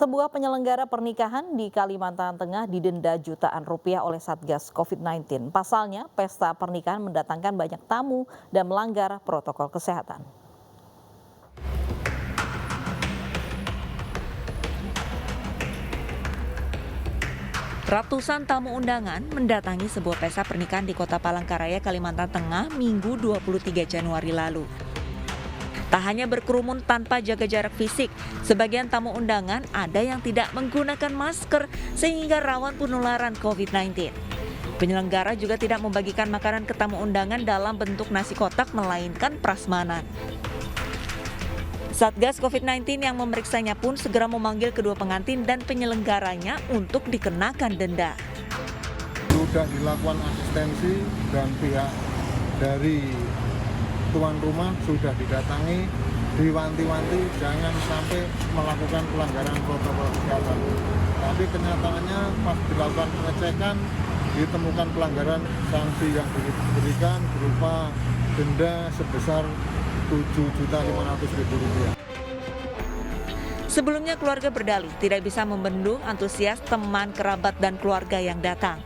Sebuah penyelenggara pernikahan di Kalimantan Tengah didenda jutaan rupiah oleh Satgas COVID-19. Pasalnya, pesta pernikahan mendatangkan banyak tamu dan melanggar protokol kesehatan. Ratusan tamu undangan mendatangi sebuah pesta pernikahan di Kota Palangkaraya, Kalimantan Tengah, Minggu 23 Januari lalu. Tak hanya berkerumun tanpa jaga jarak fisik, sebagian tamu undangan ada yang tidak menggunakan masker sehingga rawan penularan COVID-19. Penyelenggara juga tidak membagikan makanan ke tamu undangan dalam bentuk nasi kotak melainkan prasmanan. Satgas COVID-19 yang memeriksanya pun segera memanggil kedua pengantin dan penyelenggaranya untuk dikenakan denda. Sudah dilakukan asistensi dan pihak dari tuan rumah sudah didatangi, diwanti-wanti jangan sampai melakukan pelanggaran protokol kesehatan. Tapi kenyataannya pas dilakukan pengecekan ditemukan pelanggaran, sanksi yang diberikan berupa denda sebesar Rp7.500.000. Sebelumnya keluarga berdalih tidak bisa membendung antusias teman, kerabat, dan keluarga yang datang.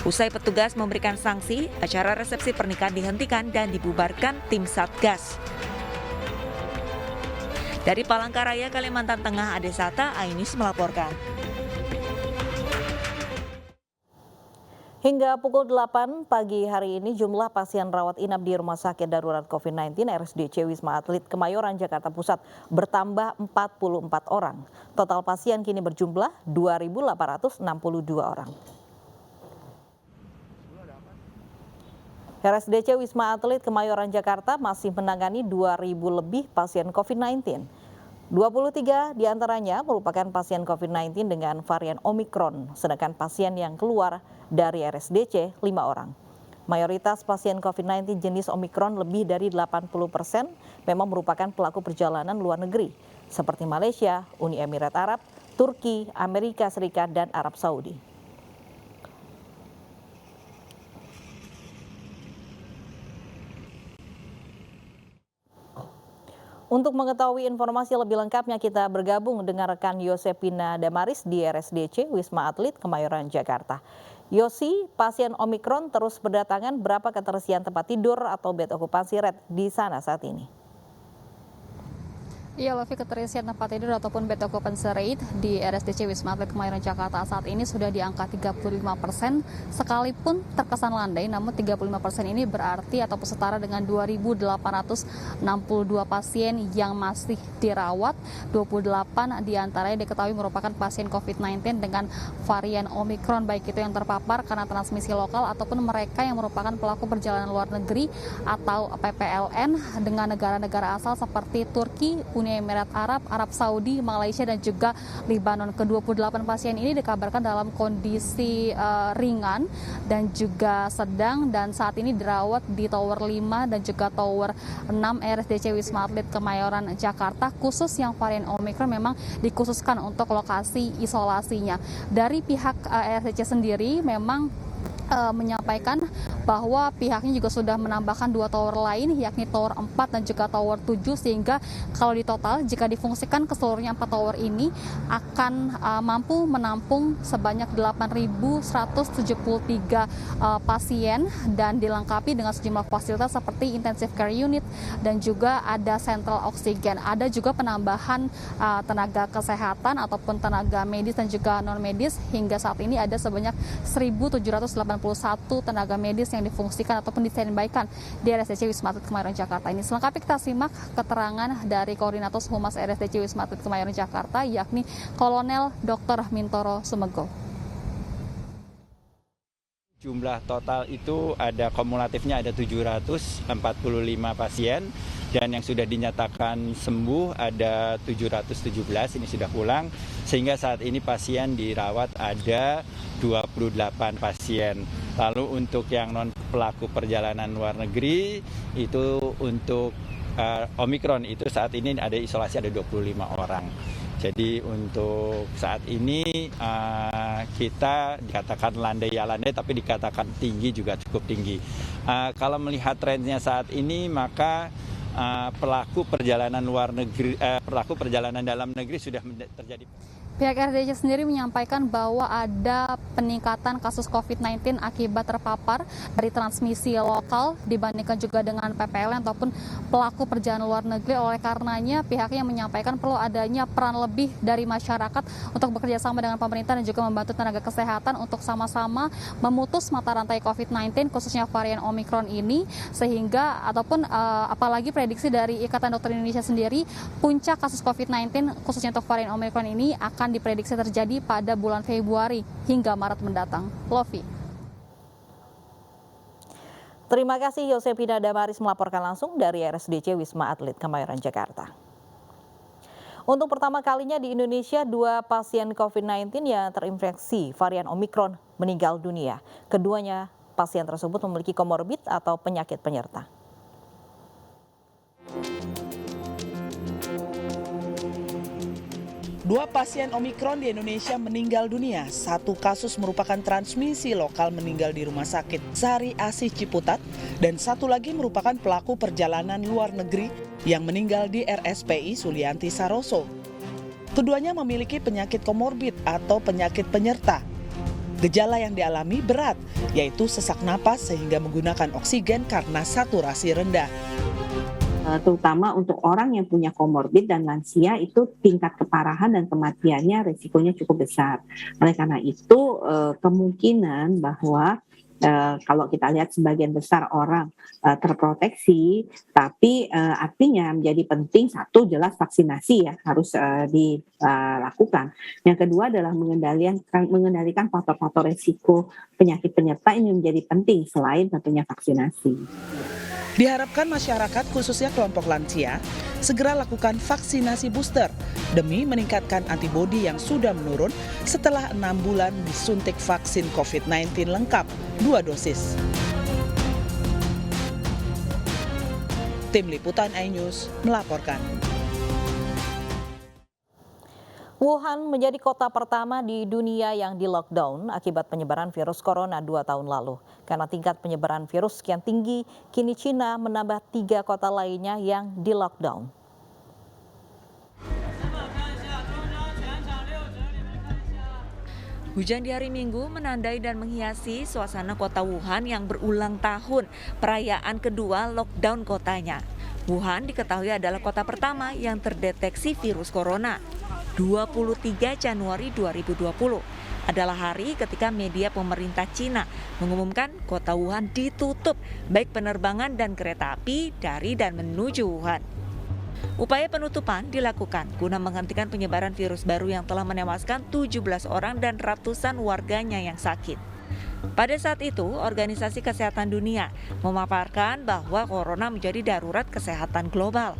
Usai petugas memberikan sanksi, acara resepsi pernikahan dihentikan dan dibubarkan tim Satgas. Dari Palangkaraya, Kalimantan Tengah, Adesata Ainis melaporkan. Hingga pukul 8 pagi hari ini jumlah pasien rawat inap di Rumah Sakit Darurat COVID-19 RSDC Wisma Atlet Kemayoran Jakarta Pusat bertambah 44 orang. Total pasien kini berjumlah 2.862 orang. RSDC Wisma Atlet Kemayoran Jakarta masih menangani 2.000 lebih pasien COVID-19. 23 diantaranya merupakan pasien COVID-19 dengan varian Omikron, sedangkan pasien yang keluar dari RSDC 5 orang. Mayoritas pasien COVID-19 jenis Omikron lebih dari 80% memang merupakan pelaku perjalanan luar negeri, seperti Malaysia, Uni Emirat Arab, Turki, Amerika Serikat, dan Arab Saudi. Untuk mengetahui informasi lebih lengkapnya kita bergabung dengan rekan Yosepina Damaris di RSDC Wisma Atlet Kemayoran Jakarta. Yosi, pasien Omikron terus berdatangan, berapa keterisian tempat tidur atau bed okupansi rate di sana saat ini? Iya, Lovi, keterisian tempat tidur ataupun bed occupancy rate di RSDC Wisma Atlet Kemayoran Jakarta saat ini sudah di angka 35%, sekalipun terkesan landai, namun 35% ini berarti ataupun setara dengan 2.862 pasien yang masih dirawat, 28 diantaranya diketahui merupakan pasien COVID-19 dengan varian Omikron, baik itu yang terpapar karena transmisi lokal ataupun mereka yang merupakan pelaku perjalanan luar negeri atau PPLN dengan negara-negara asal seperti Turki, Uni Emirat Arab, Arab Saudi, Malaysia, dan juga Libanon. Ke-28 pasien ini dikabarkan dalam kondisi ringan dan juga sedang dan saat ini dirawat di Tower 5 dan juga Tower 6 RSDC Wisma Atlet Kemayoran Jakarta. Khusus yang varian Omikron memang dikhususkan untuk lokasi isolasinya. Dari pihak RSDC sendiri memang menyampaikan bahwa pihaknya juga sudah menambahkan 2 tower lain, yakni Tower 4 dan juga Tower 7, sehingga kalau di total jika difungsikan keseluruhnya 4 tower ini akan mampu menampung sebanyak 8.173 pasien dan dilengkapi dengan sejumlah fasilitas seperti intensive care unit dan juga ada central oksigen. Ada juga penambahan tenaga kesehatan ataupun tenaga medis dan juga non medis. Hingga saat ini ada sebanyak 1.781 tenaga medis yang difungsikan ataupun disandbykan di RSDC Wisma Atlet Kemayoran Jakarta ini. Selengkapnya kita simak keterangan dari Koordinator Humas RSDC Wisma Atlet Kemayoran Jakarta, yakni Kolonel Dr. Mintoro Sumego. Jumlah total itu ada kumulatifnya ada 745 pasien dan yang sudah dinyatakan sembuh ada 717, ini sudah pulang, sehingga saat ini pasien dirawat ada 28 pasien. Lalu untuk yang non pelaku perjalanan luar negeri itu untuk Omikron itu saat ini ada isolasi ada 25 orang. Jadi untuk saat ini kita dikatakan landai ya landai, tapi dikatakan tinggi juga cukup tinggi. Kalau melihat trennya saat ini maka pelaku perjalanan luar negeri, pelaku perjalanan dalam negeri sudah terjadi. Pihak RDC sendiri menyampaikan bahwa ada peningkatan kasus COVID-19 akibat terpapar dari transmisi lokal dibandingkan juga dengan PPLN ataupun pelaku perjalanan luar negeri. Oleh karenanya pihaknya menyampaikan perlu adanya peran lebih dari masyarakat untuk bekerja sama dengan pemerintah dan juga membantu tenaga kesehatan untuk sama-sama memutus mata rantai COVID-19 khususnya varian Omikron ini, sehingga ataupun apalagi prediksi dari Ikatan Dokter Indonesia sendiri, puncak kasus COVID-19 khususnya untuk varian Omikron ini akan diprediksi terjadi pada bulan Februari hingga Maret mendatang. Lofi. Terima kasih Yosepina Damaris melaporkan langsung dari RSDC Wisma Atlet Kemayoran, Jakarta. Untuk pertama kalinya di Indonesia, 2 pasien COVID-19 yang terinfeksi varian Omikron meninggal dunia. Keduanya pasien tersebut memiliki komorbid atau penyakit penyerta. Dua pasien Omikron di Indonesia meninggal dunia. Satu kasus merupakan transmisi lokal meninggal di Rumah Sakit Sari Asih Ciputat, dan satu lagi merupakan pelaku perjalanan luar negeri yang meninggal di RSPI Sulianti Saroso. Keduanya memiliki penyakit komorbid atau penyakit penyerta. Gejala yang dialami berat, yaitu sesak napas sehingga menggunakan oksigen karena saturasi rendah. Terutama untuk orang yang punya komorbid dan lansia, itu tingkat keparahan dan kematiannya resikonya cukup besar. Oleh karena itu kemungkinan bahwa kalau kita lihat sebagian besar orang terproteksi, tapi artinya menjadi penting, satu jelas vaksinasi ya harus dilakukan. Yang kedua adalah mengendalikan faktor-faktor resiko penyakit penyerta, ini menjadi penting selain tentunya vaksinasi. Diharapkan masyarakat khususnya kelompok lansia segera lakukan vaksinasi booster demi meningkatkan antibodi yang sudah menurun setelah 6 bulan disuntik vaksin COVID-19 lengkap 2 dosis. Tim Liputan iNews melaporkan. Wuhan menjadi kota pertama di dunia yang di-lockdown akibat penyebaran virus corona 2 tahun lalu. Karena tingkat penyebaran virus kian tinggi, kini Cina menambah 3 kota lainnya yang di-lockdown. Hujan di hari Minggu menandai dan menghiasi suasana kota Wuhan yang berulang tahun perayaan kedua lockdown kotanya. Wuhan diketahui adalah kota pertama yang terdeteksi virus corona. 23 Januari 2020 adalah hari ketika media pemerintah Cina mengumumkan kota Wuhan ditutup baik penerbangan dan kereta api dari dan menuju Wuhan. Upaya penutupan dilakukan guna menghentikan penyebaran virus baru yang telah menewaskan 17 orang dan ratusan warganya yang sakit. Pada saat itu, Organisasi Kesehatan Dunia memaparkan bahwa corona menjadi darurat kesehatan global.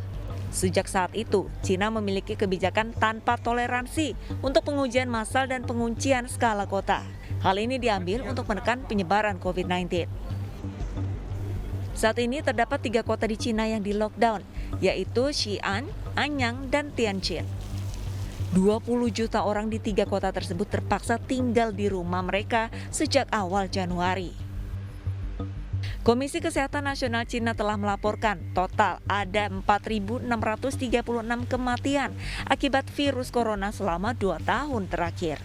Sejak saat itu, Cina memiliki kebijakan tanpa toleransi untuk pengujian massal dan penguncian skala kota. Hal ini diambil untuk menekan penyebaran COVID-19. Saat ini terdapat 3 kota di Cina yang di-lockdown, yaitu Xi'an, Anyang, dan Tianjin. 20 juta orang di 3 kota tersebut terpaksa tinggal di rumah mereka sejak awal Januari. Komisi Kesehatan Nasional Cina telah melaporkan total ada 4.636 kematian akibat virus corona selama 2 tahun terakhir.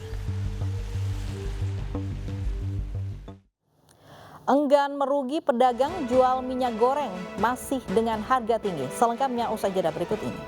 Enggan merugi pedagang jual minyak goreng masih dengan harga tinggi. Selengkapnya usai jeda berikut ini.